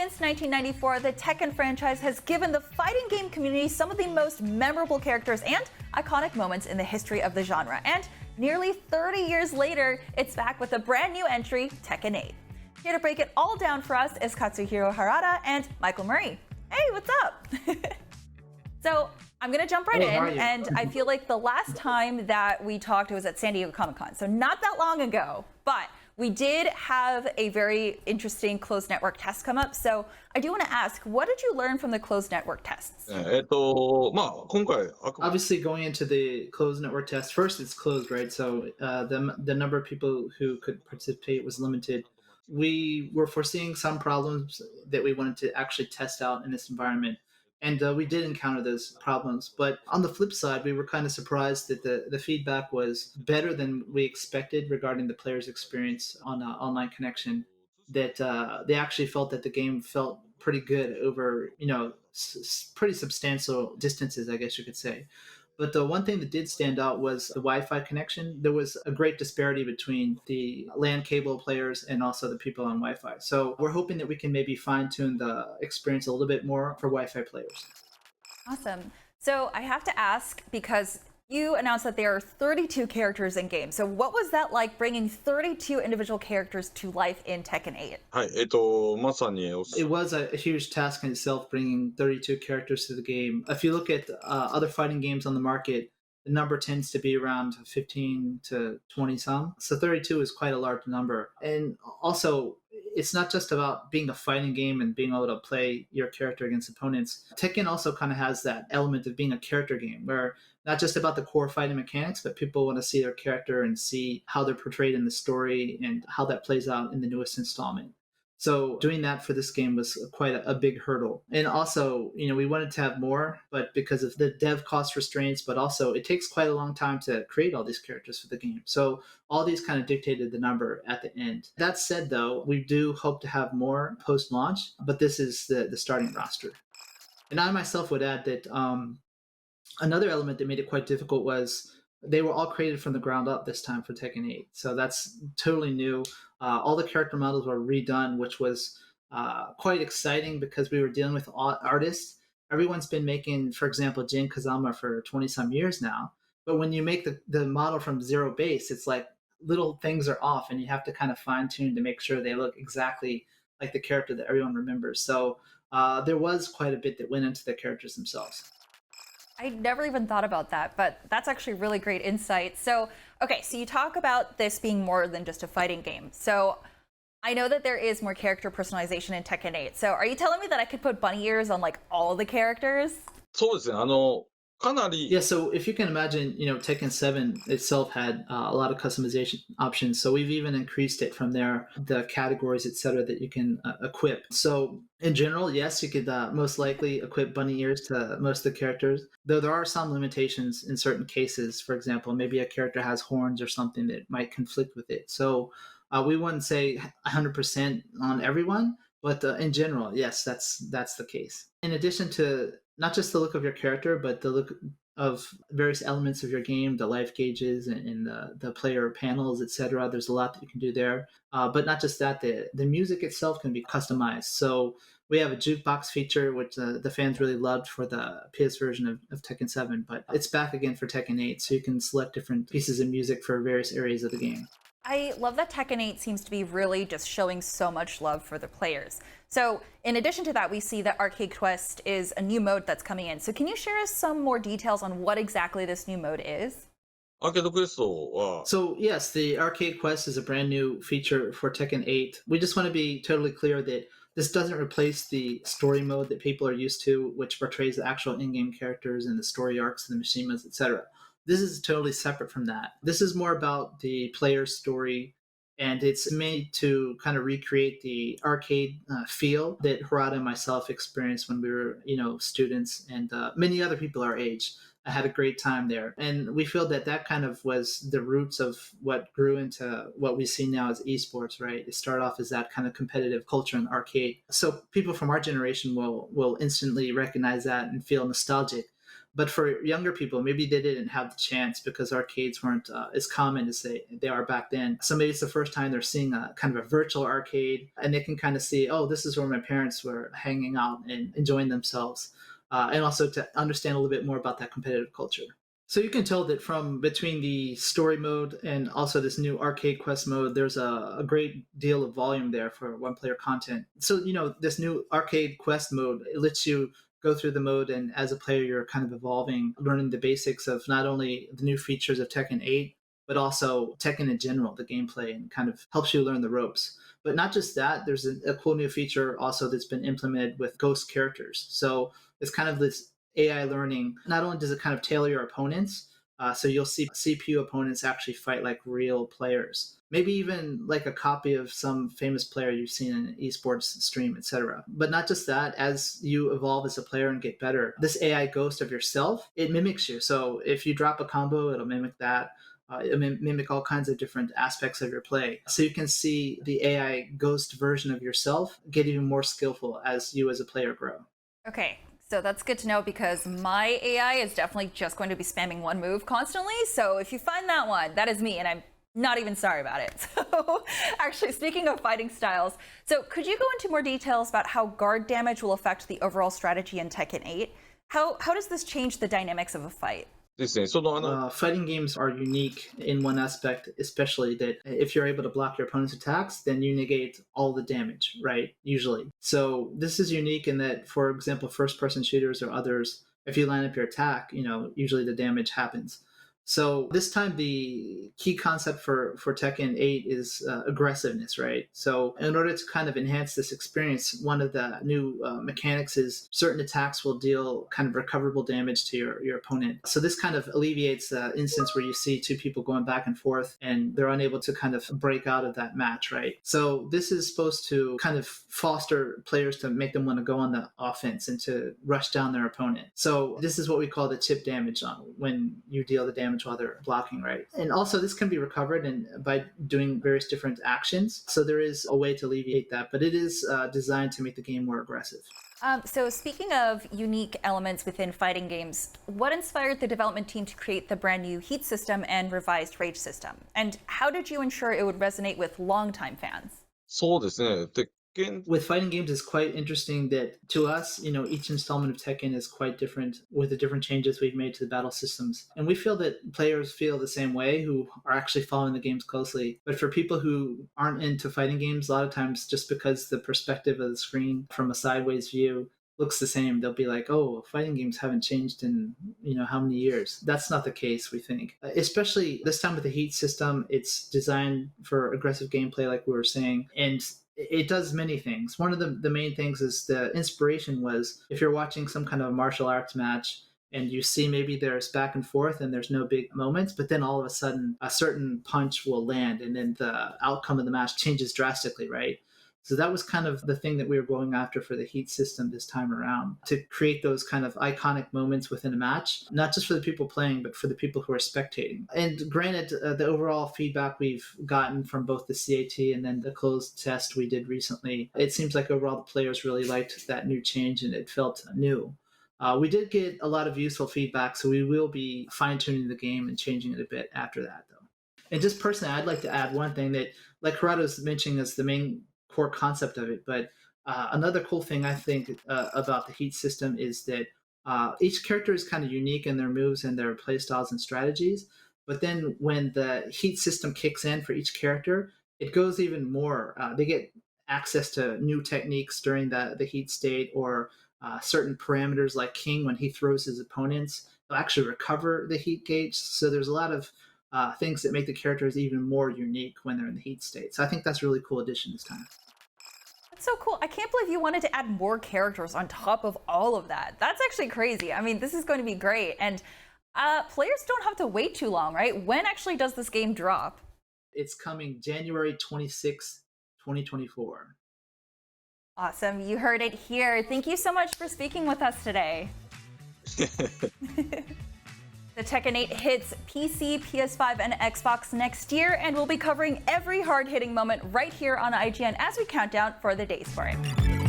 Since 1994, the Tekken franchise has given the fighting game community some of the most memorable characters and iconic moments in the history of the genre. And nearly 30 years later, it's back with a brand new entry, Tekken 8. Here to break it all down for us is Katsuhiro Harada and Michael Murray. Hey, what's up? So I'm going to jump right in, and I feel like the last time that we talked, it was at San Diego Comic-Con, so not that long ago, but we did have a very interesting closed network test come up. So I do want to ask, what did you learn from the closed network tests? 今回 Obviously, going into the closed network test, first it's closed, right? So the number of people who could participate was limited. We were foreseeing some problems that we wanted to actually test out in this environment. And we did encounter those problems. But on the flip side, we were kind of surprised that the feedback was better than we expected regarding the player's experience on online connection. That they actually felt that the game felt pretty good over, pretty substantial distances, I guess you could say. But the one thing that did stand out was the Wi-Fi connection. There was a great disparity between the LAN cable players and also the people on Wi-Fi. So we're hoping that we can maybe fine-tune the experience a little bit more for Wi-Fi players. Awesome. So I have to ask, because you announced that there are 32 characters in game. So what was that like, bringing 32 individual characters to life in Tekken 8? はい、まさに It was a huge task in itself, bringing 32 characters to the game. If you look at other fighting games on the market, the number tends to be around 15 to 20 some. So 32 is quite a large number. And also, it's not just about being a fighting game and being able to play your character against opponents. Tekken also kind of has that element of being a character game where not just about the core fighting mechanics, but people want to see their character and see how they're portrayed in the story and how that plays out in the newest installment. So doing that for this game was quite a big hurdle. And also, we wanted to have more, but because of the dev cost restraints, but also it takes quite a long time to create all these characters for the game. So all these kind of dictated the number at the end. That said, though, we do hope to have more post-launch, but this is the starting roster. And I myself would add that another element that made it quite difficult was they were all created from the ground up this time for Tekken 8. So that's totally new. All the character models were redone, which was quite exciting because we were dealing with artists. Everyone's been making, for example, Jin Kazama for 20 some years now. But when you make the model from zero base, it's like little things are off and you have to kind of fine tune to make sure they look exactly like the character that everyone remembers. So there was quite a bit that went into the characters themselves. I never even thought about that, but that's actually really great insight. So, okay, so you talk about this being more than just a fighting game. So I know that there is more character personalization in Tekken 8. So are you telling me that I could put bunny ears on like all the characters? そうですね、かなり Yeah, so if you can imagine, Tekken 7 itself had a lot of customization options. So we've even increased it from there, the categories, etc., that you can equip. So in general, yes, you could most likely equip bunny ears to most of the characters, though there are some limitations in certain cases. For example, maybe a character has horns or something that might conflict with it. So we wouldn't say 100% on everyone, but in general, yes, that's the case. In addition to not just the look of your character, but the look of various elements of your game, the life gauges and the player panels, etc. There's a lot that you can do there. But not just that, the music itself can be customized. So we have a jukebox feature, which the fans really loved for the PS version of Tekken 7, but it's back again for Tekken 8, so you can select different pieces of music for various areas of the game. I love that Tekken 8 seems to be really just showing so much love for the players. So in addition to that, we see that Arcade Quest is a new mode that's coming in. So can you share us some more details on what exactly this new mode is? アーケードクエストは So yes, the Arcade Quest is a brand new feature for Tekken 8. We just want to be totally clear that this doesn't replace the story mode that people are used to, which portrays the actual in-game characters and the story arcs and the machinemas, etc. This is totally separate from that. This is more about the player's story, and it's made to kind of recreate the arcade feel that Harada and myself experienced when we were, students, and many other people our age. I had a great time there. And we feel that kind of was the roots of what grew into what we see now as esports, right? It started off as that kind of competitive culture in the arcade. So people from our generation will instantly recognize that and feel nostalgic. But for younger people, maybe they didn't have the chance because arcades weren't as common as they are back then. So maybe it's the first time they're seeing a kind of a virtual arcade, and they can kind of see, oh, this is where my parents were hanging out and enjoying themselves, and also to understand a little bit more about that competitive culture. So you can tell that from between the story mode and also this new arcade quest mode, there's a great deal of volume there for one player content. So, this new arcade quest mode, it lets you go through the mode, and as a player, you're kind of evolving, learning the basics of not only the new features of Tekken 8, but also Tekken in general, the gameplay, and kind of helps you learn the ropes. But not just that, there's a cool new feature also that's been implemented with ghost characters. So it's kind of this AI learning. Not only does it kind of tailor your opponents, so you'll see CPU opponents actually fight like real players. Maybe even like a copy of some famous player you've seen in an esports stream, etc. But not just that, as you evolve as a player and get better, this AI ghost of yourself, it mimics you. So if you drop a combo, it'll mimic that. It mimic all kinds of different aspects of your play. So you can see the AI ghost version of yourself get even more skillful as you as a player grow. Okay, so that's good to know because my AI is definitely just going to be spamming one move constantly. So if you find that one, that is me, and I'm not even sorry about it. So actually, speaking of fighting styles, so could you go into more details about how guard damage will affect the overall strategy in Tekken 8? How does this change the dynamics of a fight? ですね。Fighting games are unique in one aspect, especially that if you're able to block your opponent's attacks, then you negate all the damage, right? Usually. So this is unique in that, for example, first-person shooters or others, if you line up your attack, usually the damage happens. So this time the key concept for Tekken 8 is aggressiveness, right? So in order to kind of enhance this experience, one of the new mechanics is certain attacks will deal kind of recoverable damage to your opponent. So this kind of alleviates the instance where you see two people going back and forth and they're unable to kind of break out of that match, right? So this is supposed to kind of foster players to make them want to go on the offense and to rush down their opponent. So this is what we call the chip damage when you deal the damage while they're blocking, right? And also this can be recovered by doing various different actions. So there is a way to alleviate that, but it is designed to make the game more aggressive. So speaking of unique elements within fighting games, what inspired the development team to create the brand new Heat system and revised Rage system? And how did you ensure it would resonate with longtime fans? そうですね。With fighting games, it's quite interesting that to us, each installment of Tekken is quite different with the different changes we've made to the battle systems. And we feel that players feel the same way who are actually following the games closely. But for people who aren't into fighting games, a lot of times just because the perspective of the screen from a sideways view looks the same, they'll be like, oh, fighting games haven't changed in how many years. That's not the case, we think. Especially this time with the Heat system, it's designed for aggressive gameplay like we were saying, and it does many things. One of the main things is the inspiration was if you're watching some kind of martial arts match and you see maybe there's back and forth and there's no big moments, but then all of a sudden a certain punch will land and then the outcome of the match changes drastically, right? So that was kind of the thing that we were going after for the Heat system this time around, to create those kind of iconic moments within a match, not just for the people playing, but for the people who are spectating. And granted, the overall feedback we've gotten from both the CAT and then the closed test we did recently, it seems like overall the players really liked that new change and it felt new. We did get a lot of useful feedback, so we will be fine-tuning the game and changing it a bit after that, though. And just personally, I'd like to add one thing that, like Harada was mentioning as the main core concept of it, but another cool thing I think about the Heat system is that each character is kind of unique in their moves and their play styles and strategies, but then when the Heat system kicks in for each character, it goes even more. They get access to new techniques during the Heat state, or certain parameters like King, when he throws his opponents, they'll actually recover the Heat gauge. So there's a lot of things that make the characters even more unique when they're in the Heat state. So I think that's a really cool addition this time. That's so cool. I can't believe you wanted to add more characters on top of all of that. That's actually crazy. I mean, this is going to be great. And players don't have to wait too long, right? When actually does this game drop? It's coming January 26th, 2024. Awesome. You heard it here. Thank you so much for speaking with us today. The Tekken 8 hits PC, PS5, and Xbox next year, and we'll be covering every hard-hitting moment right here on IGN as we count down for the days for it.